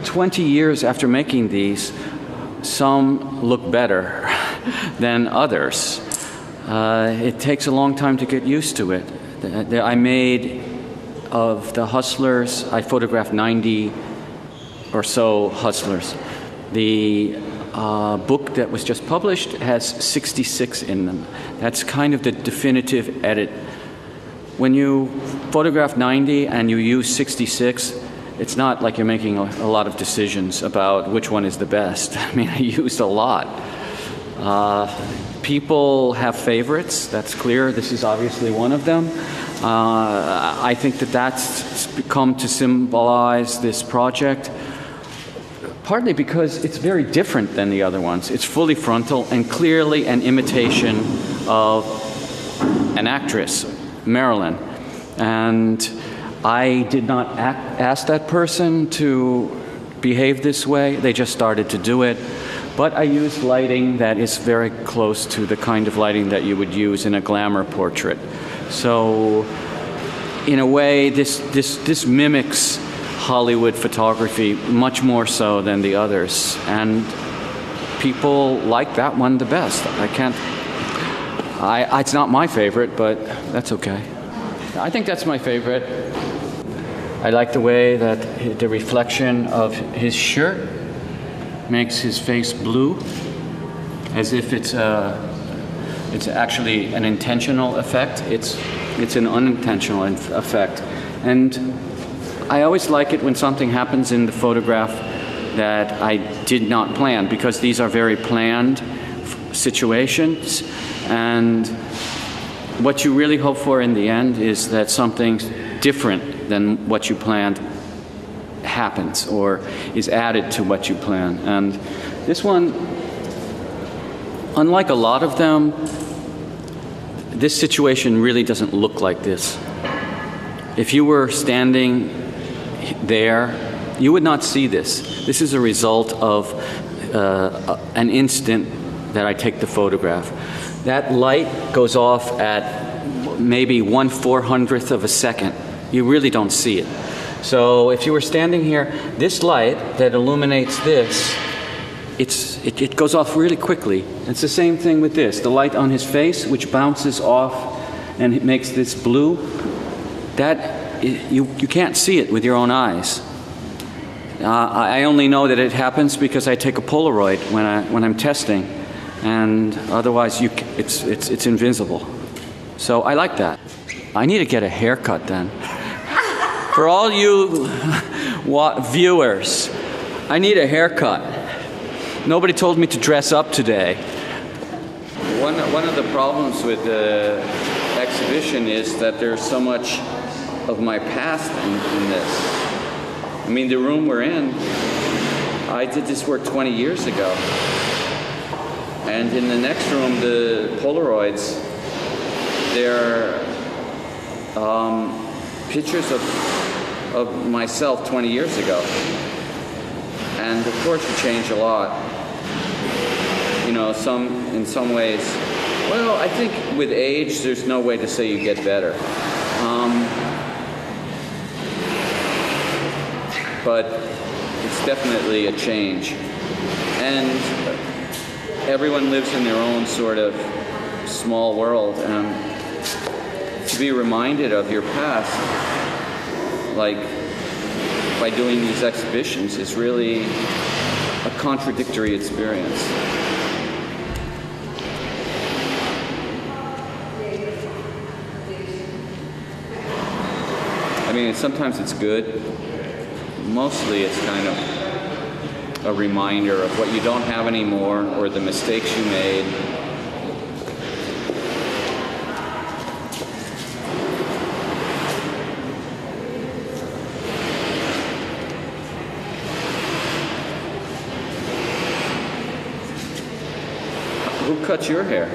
20 years after making these, some look better than others. It takes a long time to get used to it. I made, of the hustlers, I photographed 90 or so hustlers. The book that was just published has 66 in them. That's kind of the definitive edit. When you photograph 90 and you use 66, it's not like you're making a lot of decisions about which one is the best. I mean, I used a lot. People have favorites, that's clear. This is obviously one of them. I think that that's come to symbolize this project, partly because it's very different than the other ones. It's fully frontal and clearly an imitation of an actress, Marilyn. And I did not ask that person to behave this way. They just started to do it. But I used lighting that is very close to the kind of lighting that you would use in a glamour portrait. So, in a way, this mimics Hollywood photography much more so than the others. And people like that one the best. It's not my favorite, but that's okay. I think that's my favorite. I like the way that the reflection of his shirt makes his face blue, as if it's actually an intentional effect. It's an unintentional effect. And I always like it when something happens in the photograph that I did not plan, because these are very planned situations. And what you really hope for in the end is that something different than what you planned happens or is added to what you plan. And this one, unlike a lot of them, this situation really doesn't look like this. If you were standing there, you would not see this. This is a result of an instant that I take the photograph. That light goes off at maybe 1/400th of a second. You really don't see it. So if you were standing here, this light that illuminates this, it goes off really quickly. It's the same thing with this. The light on his face, which bounces off and it makes this blue, you can't see it with your own eyes. I only know that it happens because I take a Polaroid when I'm testing, and otherwise it's invisible. So I like that. I need to get a haircut then. For all you viewers, I need a haircut. Nobody told me to dress up today. One of the problems with the exhibition is that there's so much of my past in this. I mean, the room we're in, I did this work 20 years ago. And in the next room, the Polaroids, they're pictures of myself 20 years ago. And of course you change a lot. You know, in some ways, well, I think with age there's no way to say you get better. But it's definitely a change. And everyone lives in their own sort of small world, and to be reminded of your past, like by doing these exhibitions, is really a contradictory experience. I mean, sometimes it's good. Mostly it's kind of a reminder of what you don't have anymore or the mistakes you made. Who cut your hair?